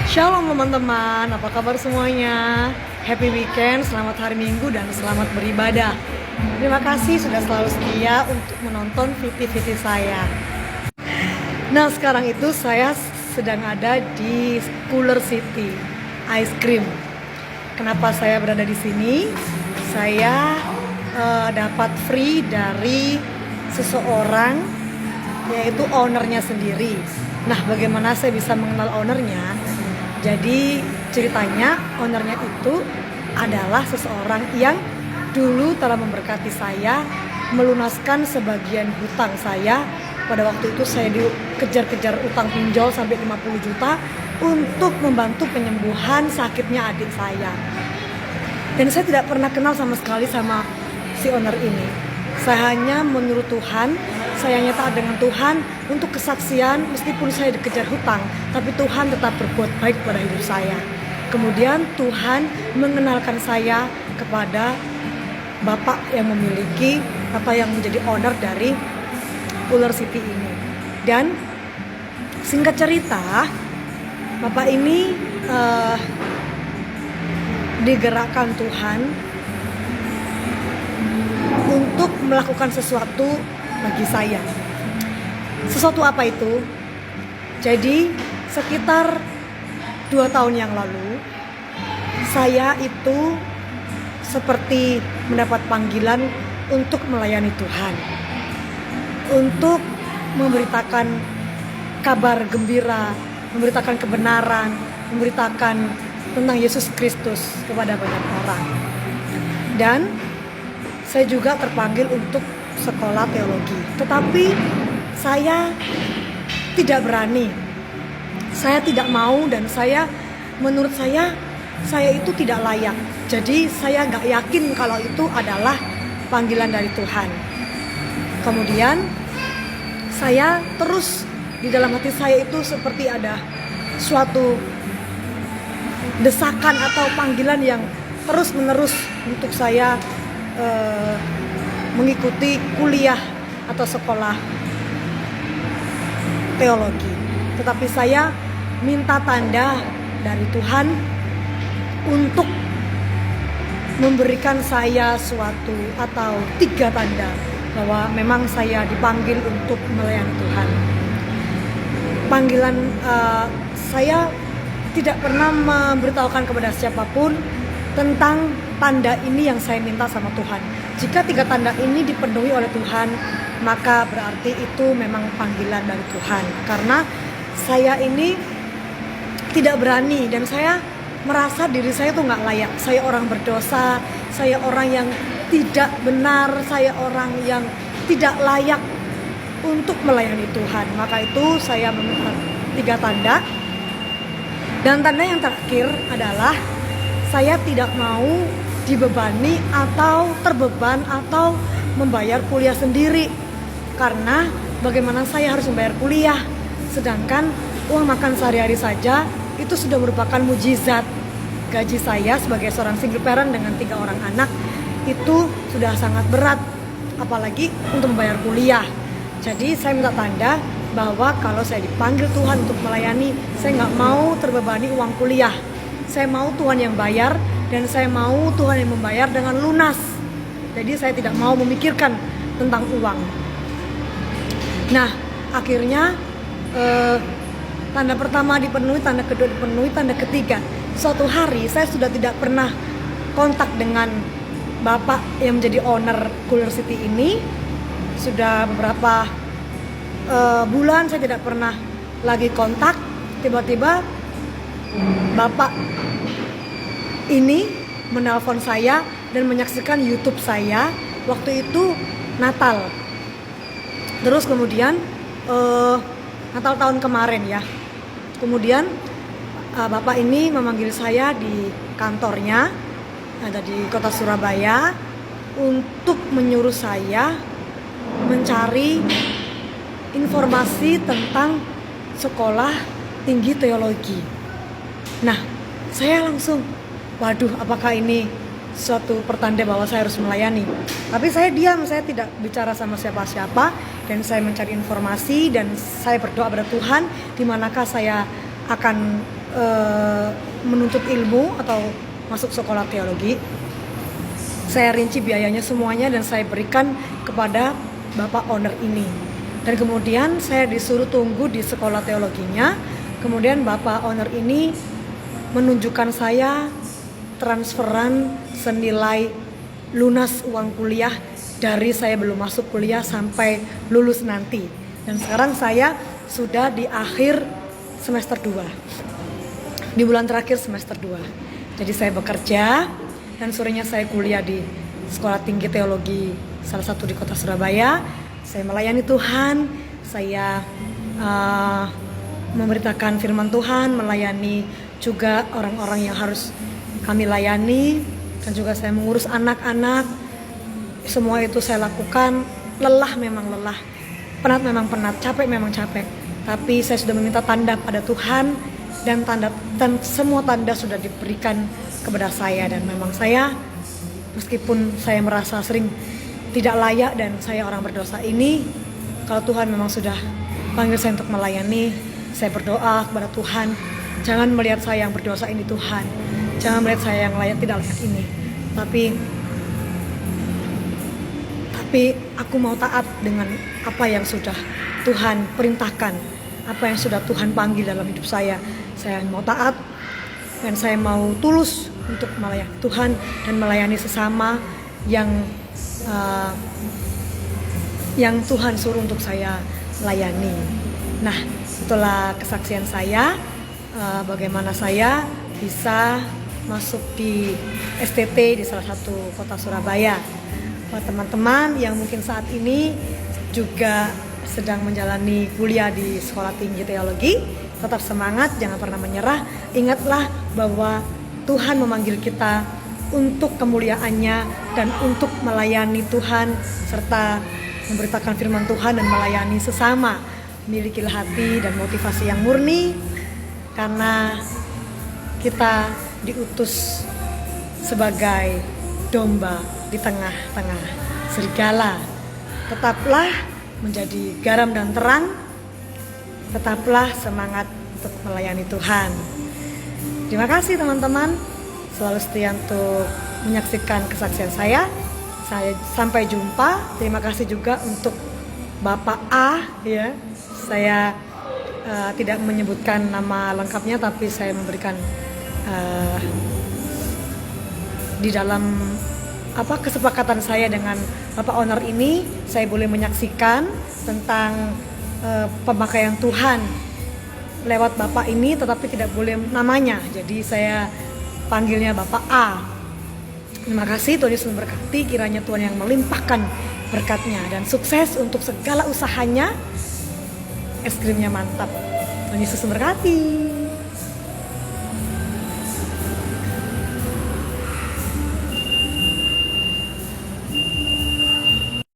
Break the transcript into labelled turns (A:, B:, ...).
A: Shalom teman-teman, apa kabar semuanya? Happy weekend, selamat hari Minggu dan selamat beribadah. Terima kasih sudah selalu setia untuk menonton video-video saya. Nah, sekarang itu saya sedang ada di Cooler City Ice Cream. Kenapa saya berada di sini? Saya dapat free dari seseorang, yaitu ownernya sendiri. Nah, bagaimana saya bisa mengenal ownernya? Jadi ceritanya ownernya itu adalah seseorang yang dulu telah memberkati saya, melunaskan sebagian hutang saya. Pada waktu itu saya dikejar-kejar utang pinjol sampai 50 juta untuk membantu penyembuhan sakitnya adik saya. Dan saya tidak pernah kenal sama sekali sama si owner ini. Saya hanya menurut Tuhan, saya nyata dengan Tuhan untuk kesaksian meskipun saya dikejar hutang, tapi Tuhan tetap berbuat baik pada hidup saya. Kemudian Tuhan mengenalkan saya kepada Bapak yang memiliki atau yang menjadi owner dari Cooler City ini. Dan singkat cerita, Bapak ini digerakkan Tuhan untuk melakukan sesuatu bagi saya. Sesuatu apa itu? Jadi sekitar 2 tahun yang lalu, saya itu seperti mendapat panggilan untuk melayani Tuhan, untuk memberitakan kabar gembira, memberitakan kebenaran, memberitakan tentang Yesus Kristus kepada banyak orang. Dan saya juga terpanggil untuk sekolah teologi, tetapi saya tidak berani, saya tidak mau, dan menurut saya itu tidak layak. Jadi saya gak yakin kalau itu adalah panggilan dari Tuhan. Kemudian saya terus, di dalam hati saya itu seperti ada suatu desakan atau panggilan yang terus menerus untuk saya mengikuti kuliah atau sekolah teologi. Tetapi saya minta tanda dari Tuhan untuk memberikan saya suatu atau 3 tanda bahwa memang saya dipanggil untuk melayani Tuhan. Panggilan saya tidak pernah memberitahukan kepada siapapun tentang tanda ini yang saya minta sama Tuhan. Jika 3 tanda ini dipenuhi oleh Tuhan, maka berarti itu memang panggilan dari Tuhan. Karena saya ini tidak berani dan saya merasa diri saya tuh gak layak. Saya orang berdosa, saya orang yang tidak benar, saya orang yang tidak layak untuk melayani Tuhan. Maka itu saya meminta 3 tanda. Dan tanda yang terakhir adalah saya tidak mau dibebani atau terbeban atau membayar kuliah sendiri. Karena bagaimana saya harus membayar kuliah, sedangkan uang makan sehari-hari saja itu sudah merupakan mujizat. Gaji saya sebagai seorang single parent dengan 3 orang anak itu sudah sangat berat, apalagi untuk membayar kuliah. Jadi saya minta tanda bahwa kalau saya dipanggil Tuhan untuk melayani, saya nggak mau terbebani uang kuliah. Saya mau Tuhan yang bayar, dan saya mau Tuhan yang membayar dengan lunas. Jadi saya tidak mau memikirkan tentang uang. Nah, akhirnya tanda pertama dipenuhi, tanda kedua dipenuhi, tanda ketiga. Suatu hari saya sudah tidak pernah kontak dengan Bapak yang menjadi owner Cooler City ini. Sudah beberapa bulan saya tidak pernah lagi kontak. Tiba-tiba Bapak ini menelpon saya dan menyaksikan YouTube saya waktu itu Natal. Terus kemudian Natal tahun kemarin ya. Kemudian Bapak ini memanggil saya di kantornya, ada di kota Surabaya, untuk menyuruh saya mencari informasi tentang sekolah tinggi teologi. Nah, saya langsung, waduh, apakah ini suatu pertanda bahwa saya harus melayani? Tapi saya diam, saya tidak bicara sama siapa-siapa, dan saya mencari informasi dan saya berdoa pada Tuhan di manakah saya akan menuntut ilmu atau masuk sekolah teologi. Saya rinci biayanya semuanya dan saya berikan kepada Bapak owner ini. Dan kemudian saya disuruh tunggu di sekolah teologinya. Kemudian Bapak owner ini menunjukkan saya transferan senilai lunas uang kuliah dari saya belum masuk kuliah sampai lulus nanti. Dan sekarang saya sudah di akhir semester 2. Di bulan terakhir semester 2. Jadi saya bekerja dan sorenya saya kuliah di Sekolah Tinggi Teologi salah satu di kota Surabaya. Saya melayani Tuhan, saya memberitakan firman Tuhan, melayani juga orang-orang yang harus kami layani, dan juga saya mengurus anak-anak. Semua itu saya lakukan. Lelah memang lelah, penat memang penat, capek memang capek. Tapi saya sudah meminta tanda pada Tuhan, dan semua tanda sudah diberikan kepada saya. Dan memang saya, meskipun saya merasa sering tidak layak dan saya orang berdosa ini, kalau Tuhan memang sudah panggil saya untuk melayani, saya berdoa kepada Tuhan, jangan melihat saya yang berdosa ini Tuhan, jangan melihat saya yang tidak layak ini, tapi aku mau taat dengan apa yang sudah Tuhan perintahkan, apa yang sudah Tuhan panggil dalam hidup saya. Saya mau taat dan saya mau tulus untuk melayani Tuhan dan melayani sesama yang Tuhan suruh untuk saya layani. Nah, itulah kesaksian saya, bagaimana saya bisa masuk di STT di salah satu kota Surabaya. Buat teman-teman yang mungkin saat ini juga sedang menjalani kuliah di Sekolah Tinggi Teologi, tetap semangat, jangan pernah menyerah. Ingatlah bahwa Tuhan memanggil kita untuk kemuliaan-Nya dan untuk melayani Tuhan serta memberitakan firman Tuhan dan melayani sesama. Milikilah hati dan motivasi yang murni, karena kita diutus sebagai domba di tengah-tengah serigala. Tetaplah menjadi garam dan terang, tetaplah semangat untuk melayani Tuhan. Terima kasih teman-teman, selalu setia untuk menyaksikan kesaksian saya. Sampai jumpa. Terima kasih juga untuk Bapak A, ya. Saya tidak menyebutkan nama lengkapnya, tapi saya memberikan di dalam kesepakatan saya dengan Bapak owner ini, saya boleh menyaksikan tentang pemakaian Tuhan lewat Bapak ini, tetapi tidak boleh namanya. Jadi saya panggilnya Bapak A. Terima kasih, Tuhan Yesus memberkati. Kiranya Tuhan yang melimpahkan berkat-Nya dan sukses untuk segala usahanya. Es krimnya mantap. Tuhan Yesus memberkati.